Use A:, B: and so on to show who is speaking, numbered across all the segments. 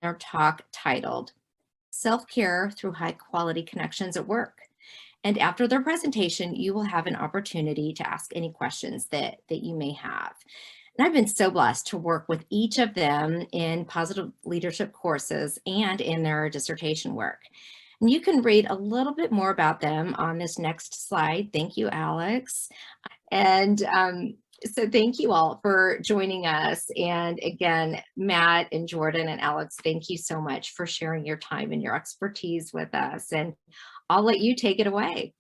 A: our talk titled Self-Care Through High Quality Connections at Work. And after their presentation, you will have an opportunity to ask any questions that you may have. And I've been so blessed to work with each of them in positive leadership courses and in their dissertation work. And you can read a little bit more about them on this next slide. Thank you, Alex. And so thank you all for joining us. And again, Matt and Jordan and Alex, thank you so much for sharing your time and your expertise with us. And I'll let you take it away.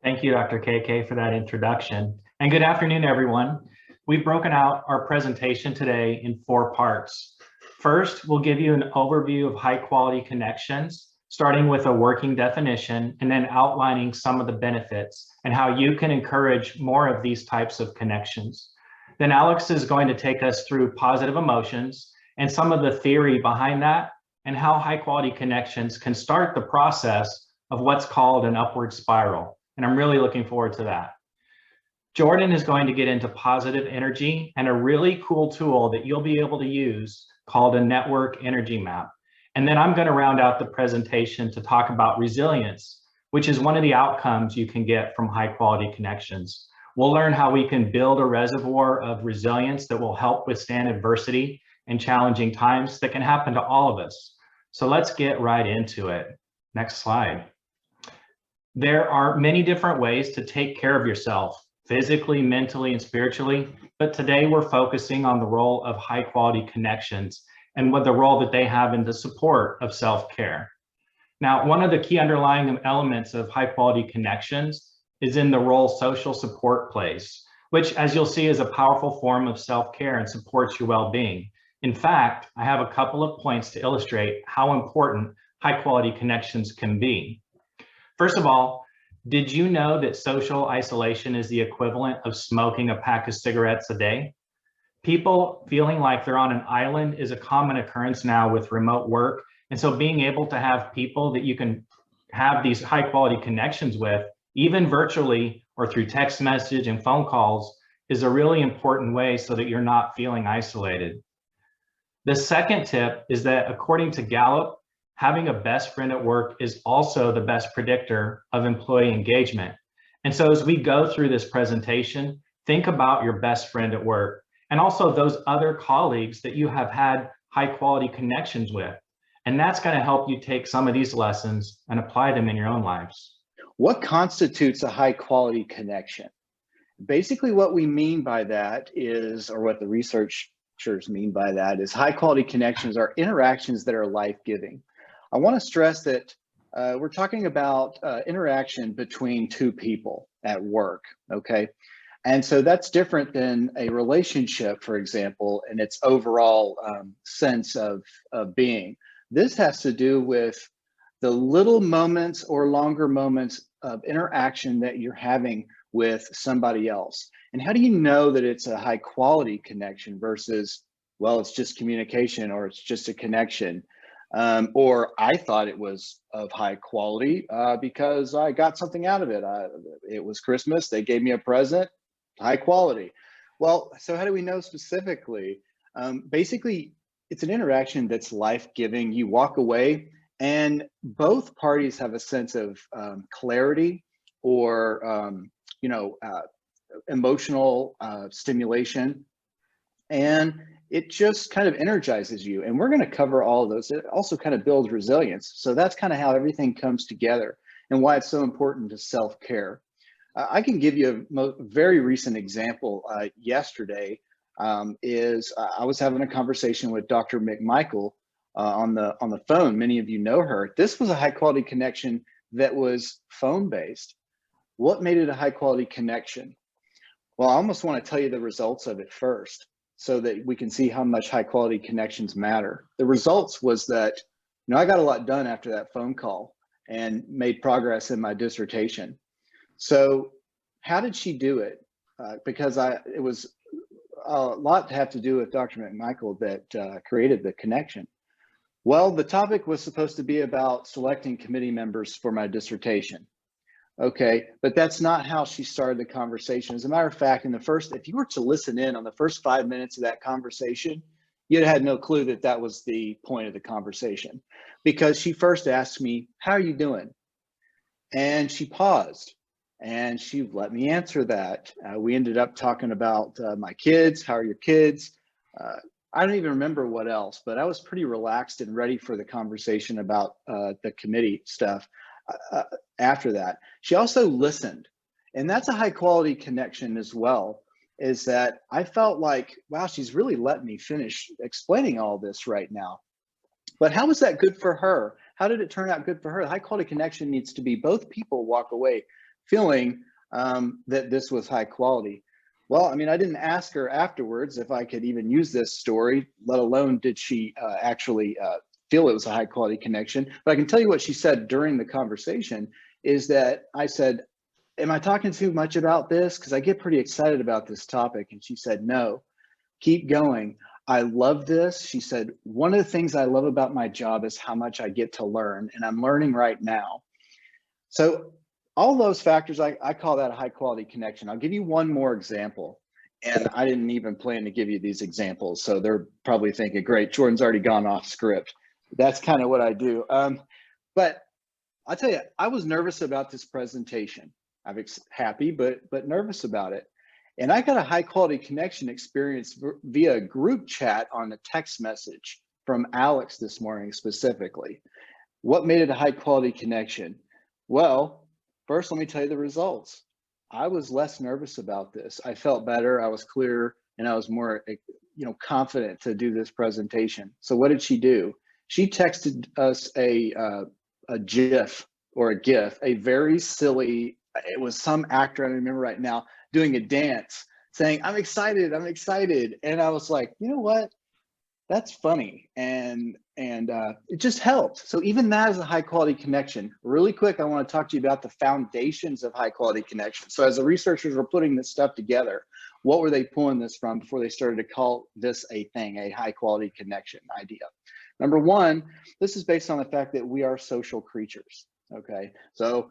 B: Thank you, Dr. KK, for that introduction. And good afternoon, everyone. We've broken out our presentation today in 4 parts. First, we'll give you an overview of high quality connections, starting with a working definition and then outlining some of the benefits and how you can encourage more of these types of connections. Then Alex is going to take us through positive emotions and some of the theory behind that and how high quality connections can start the process of what's called an upward spiral. And I'm really looking forward to that. Jordan is going to get into positive energy and a really cool tool that you'll be able to use called a network energy map. And then I'm going to round out the presentation to talk about resilience, which is one of the outcomes you can get from high quality connections. We'll learn how we can build a reservoir of resilience that will help withstand adversity and challenging times that can happen to all of us. So let's get right into it. Next slide. There are many different ways to take care of yourself, physically, mentally, and spiritually, but today we're focusing on the role of high quality connections and what the role that they have in the support of self-care. Now, one of the key underlying elements of high quality connections is in the role social support plays, which, as you'll see, is a powerful form of self-care and supports your well-being. In fact, I have a couple of points to illustrate how important high quality connections can be. First of all, did you know that social isolation is the equivalent of smoking a pack of cigarettes a day? People feeling like they're on an island is a common occurrence now with remote work. And so being able to have people that you can have these high quality connections with, even virtually or through text message and phone calls, is a really important way so that you're not feeling isolated. The second tip is that according to Gallup, having a best friend at work is also the best predictor of employee engagement. And so as we go through this presentation, think about your best friend at work and also those other colleagues that you have had high quality connections with. And that's going to help you take some of these lessons and apply them in your own lives.
C: What constitutes a high quality connection? Basically what we mean by that is, or what the researchers mean by that is, high quality connections are interactions that are life-giving. I want to stress that we're talking about interaction between 2 people at work, okay? And so that's different than a relationship, for example, in its overall sense of being. This has to do with the little moments or longer moments of interaction that you're having with somebody else. And how do you know that it's a high quality connection versus, well, it's just communication or it's just a connection? Or I thought it was of high quality because I got something out of it. It was Christmas, they gave me a present, high quality. Well, so how do we know specifically? Basically, it's an interaction that's life-giving. You walk away and both parties have a sense of clarity or, emotional stimulation. And it just kind of energizes you. And we're going to cover all of those. It also kind of builds resilience. So that's kind of how everything comes together and why it's so important to self-care. I can give you a very recent example. Yesterday I was having a conversation with Dr. McMichael on the phone. Many of you know her. This was a high quality connection that was phone based. What made it a high quality connection? Well, I almost want to tell you the results of it first, so that we can see how much high quality connections matter. The results was that, I got a lot done after that phone call and made progress in my dissertation. So how did she do it? Because it was a lot to have to do with Dr. McMichael that created the connection. Well, the topic was supposed to be about selecting committee members for my dissertation. Okay, but that's not how she started the conversation. As a matter of fact, if you were to listen in on the first 5 minutes of that conversation, you'd have had no clue that that was the point of the conversation, because she first asked me, how are you doing? And she paused and she let me answer that. We ended up talking about my kids. How are your kids? I don't even remember what else, but I was pretty relaxed and ready for the conversation about the committee stuff after that. She also listened, and that's a high quality connection as well, is that I felt like, wow, she's really let me finish explaining all this right now. But how was that good for her? How did it turn out good for her? The high quality connection needs to be both people walk away feeling that this was high quality. Well, I mean, I didn't ask her afterwards if I could even use this story, let alone did she actually feel it was a high quality connection. But I can tell you what she said during the conversation is that I said, am I talking too much about this? Because I get pretty excited about this topic. And she said, no, keep going. I love this. She said, one of the things I love about my job is how much I get to learn, and I'm learning right now. So all those factors, I call that a high quality connection. I'll give you one more example. And I didn't even plan to give you these examples. So they're probably thinking, great, Jordan's already gone off script. That's kind of what I do. But I'll tell you, I was nervous about this presentation. I'm happy, but nervous about it. And I got a high quality connection experience via group chat on a text message from Alex this morning specifically. What made it a high quality connection? Well, first, let me tell you the results. I was less nervous about this. I felt better, I was clearer, and I was more confident to do this presentation. So what did she do? She texted us a GIF or a GIF, a very silly, it was some actor, I don't remember right now, doing a dance saying, I'm excited. And I was like, you know what? That's funny. And it just helped. So even that is a high quality connection. Really quick, I want to talk to you about the foundations of high quality connection. So as the researchers were putting this stuff together, what were they pulling this from before they started to call this a thing, a high quality connection idea? Number one, this is based on the fact that we are social creatures. Okay, so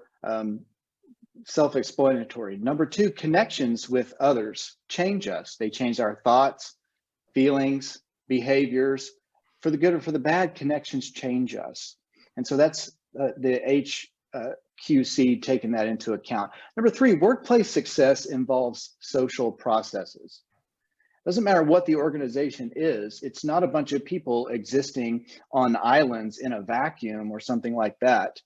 C: self-explanatory. Number two, connections with others change us. They change our thoughts, feelings, behaviors. For the good or for the bad, connections change us. And so that's the HQC taking that into account. Number three, workplace success involves social processes. Doesn't matter what the organization is, it's not a bunch of people existing on islands in a vacuum or something like that.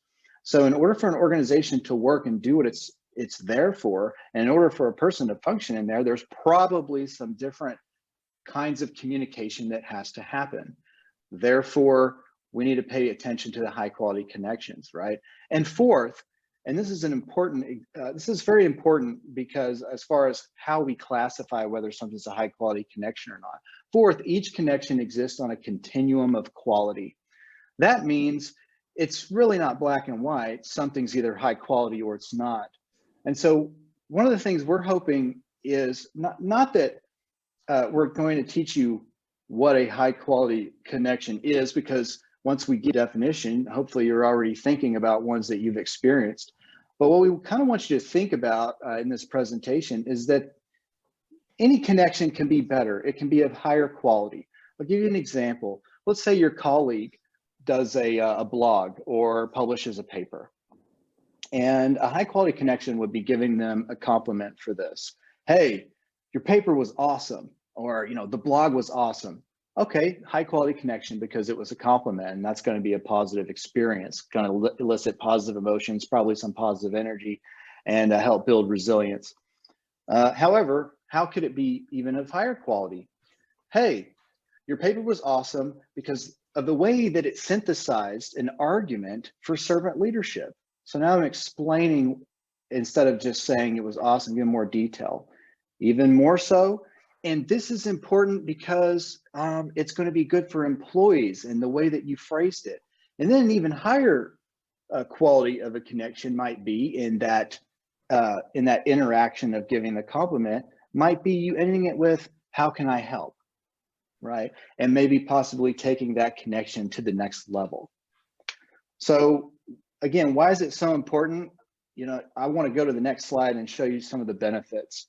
C: So in order for an organization to work and do what it's there for, and in order for a person to function in there, there's probably some different kinds of communication that has to happen. Therefore, we need to pay attention to the high quality connections, right? And fourth, and this is this is very important because as far as how we classify whether something's a high quality connection or not. Fourth, each connection exists on a continuum of quality. That means it's really not black and white. Something's either high quality or it's not. And so one of the things we're hoping is not that we're going to teach you what a high quality connection is, because once we get definition, hopefully you're already thinking about ones that you've experienced. But what we kind of want you to think about in this presentation is that any connection can be better. It can be of higher quality. I'll give you an example. Let's say your colleague does a blog or publishes a paper. And a high quality connection would be giving them a compliment for this. Hey, your paper was awesome, or the blog was awesome. Okay, high quality connection because it was a compliment, and that's going to be a positive experience, going to elicit positive emotions, probably some positive energy, and help build resilience. However, how could it be even of higher quality? Hey, your paper was awesome because of the way that it synthesized an argument for servant leadership. So now I'm explaining, instead of just saying it was awesome, give more detail, even more so. And this is important because it's going to be good for employees and the way that you phrased it. And then an even higher quality of a connection might be in that interaction of giving the compliment, might be you ending it with, how can I help? Right? And maybe possibly taking that connection to the next level. So again, why is it so important? I want to go to the next slide and show you some of the benefits.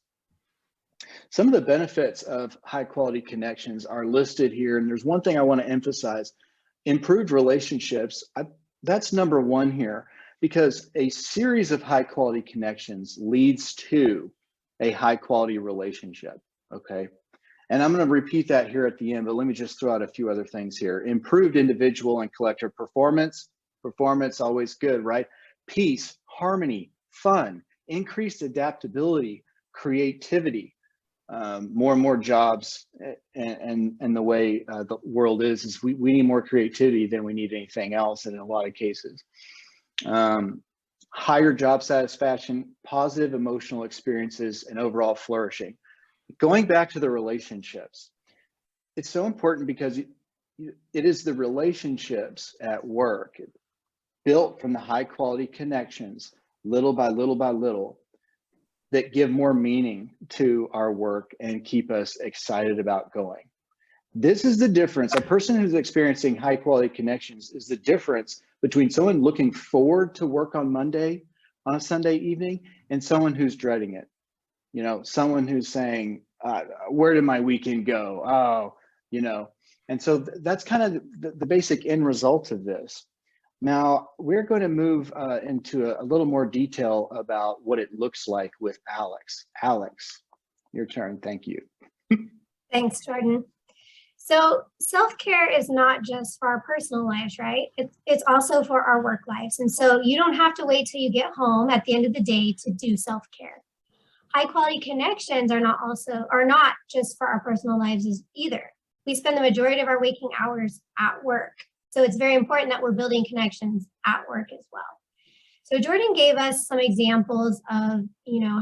C: Some of the benefits of high quality connections are listed here. And there's one thing I want to emphasize: improved relationships. That's number one here, because a series of high quality connections leads to a high quality relationship. Okay. And I'm going to repeat that here at the end, but let me just throw out a few other things here. Improved individual and collective performance. Performance, always good, right? Peace, harmony, fun, increased adaptability, creativity. More and more jobs, and the way the world is we need more creativity than we need anything else, and in a lot of cases. Higher job satisfaction, positive emotional experiences, and overall flourishing. Going back to the relationships, it's so important because it is the relationships at work built from the high quality connections, little by little by little, that give more meaning to our work and keep us excited about going. This is the difference. A person who's experiencing high quality connections is the difference between someone looking forward to work on Monday on a Sunday evening and someone who's dreading it. You know, someone who's saying, where did my weekend go? Oh, you know, and so that's kind of the basic end result of this. Now, we're going to move into a little more detail about what it looks like with Alex. Alex, your turn. Thank you.
D: Thanks, Jordan. So self-care is not just for our personal lives, right? It's also for our work lives. And so you don't have to wait till you get home at the end of the day to do self-care. High quality connections are not just for our personal lives either. We spend the majority of our waking hours at work. So it's very important that we're building connections at work as well. So Jordan gave us some examples of,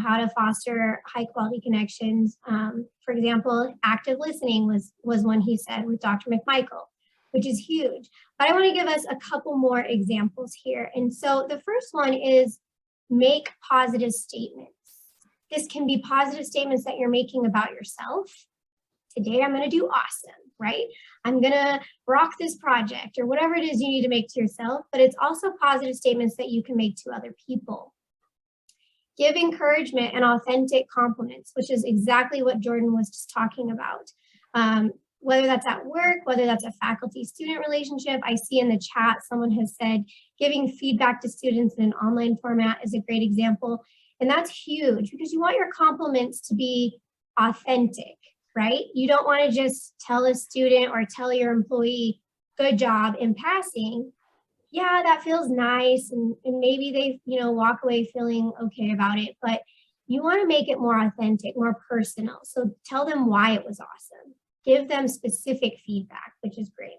D: how to foster high quality connections. For example, active listening was one he said with Dr. McMichael, which is huge. But I want to give us a couple more examples here. And so the first one is make positive statements. This can be positive statements that you're making about yourself. Today I'm going to do awesome, right? I'm going to rock this project, or whatever it is you need to make to yourself, but it's also positive statements that you can make to other people. Give encouragement and authentic compliments, which is exactly what Jordan was just talking about. Whether that's at work, whether that's a faculty-student relationship. I see in the chat someone has said giving feedback to students in an online format is a great example. And that's huge because you want your compliments to be authentic, right? You don't want to just tell a student or tell your employee, good job in passing. Yeah, that feels nice. And maybe they, walk away feeling okay about it, but you want to make it more authentic, more personal. So tell them why it was awesome. Give them specific feedback, which is great.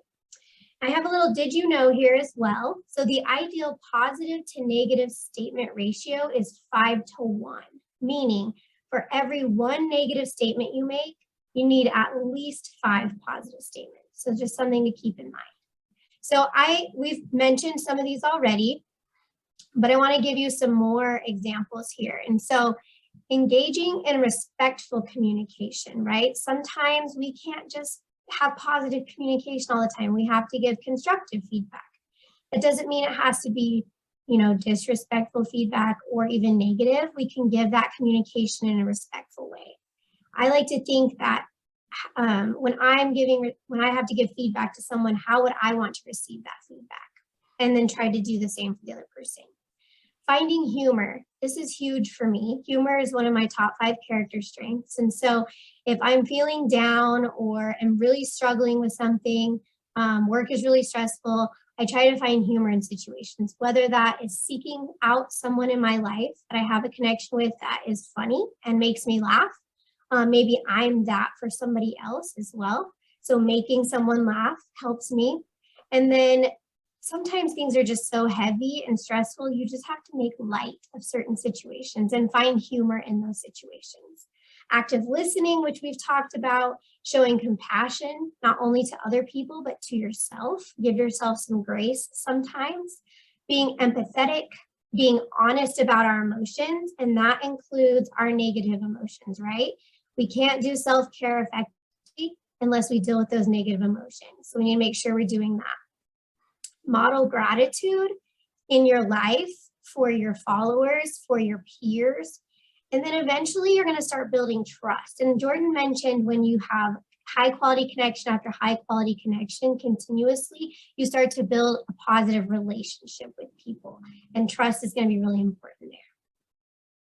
D: I have a little did you know here as well. So the ideal positive to negative statement ratio is 5-to-1, meaning for every one negative statement you make, you need at least 5 positive statements. So just something to keep in mind. So we've mentioned some of these already, but I want to give you some more examples here. And so engaging in respectful communication, right? Sometimes we can't just have positive communication all the time. We have to give constructive feedback. That doesn't mean it has to be, disrespectful feedback or even negative. We can give that communication in a respectful way. I like to think that when I have to give feedback to someone, how would I want to receive that feedback? And then try to do the same for the other person. Finding humor. This is huge for me. Humor is one of my top 5 character strengths. And so if I'm feeling down or am really struggling with something, work is really stressful, I try to find humor in situations, whether that is seeking out someone in my life that I have a connection with that is funny and makes me laugh. Maybe I'm that for somebody else as well. So making someone laugh helps me. And then sometimes things are just so heavy and stressful, you just have to make light of certain situations and find humor in those situations. Active listening, which we've talked about, showing compassion, not only to other people, but to yourself. Give yourself some grace sometimes. Being empathetic, being honest about our emotions, and that includes our negative emotions, right? We can't do self-care effectively unless we deal with those negative emotions. So we need to make sure we're doing that. Model gratitude in your life for your followers, for your peers, And then eventually you're going to start building trust. And Jordan mentioned when you have high quality connection after high quality connection continuously, you start to build a positive relationship with people. And trust is going to be really important there.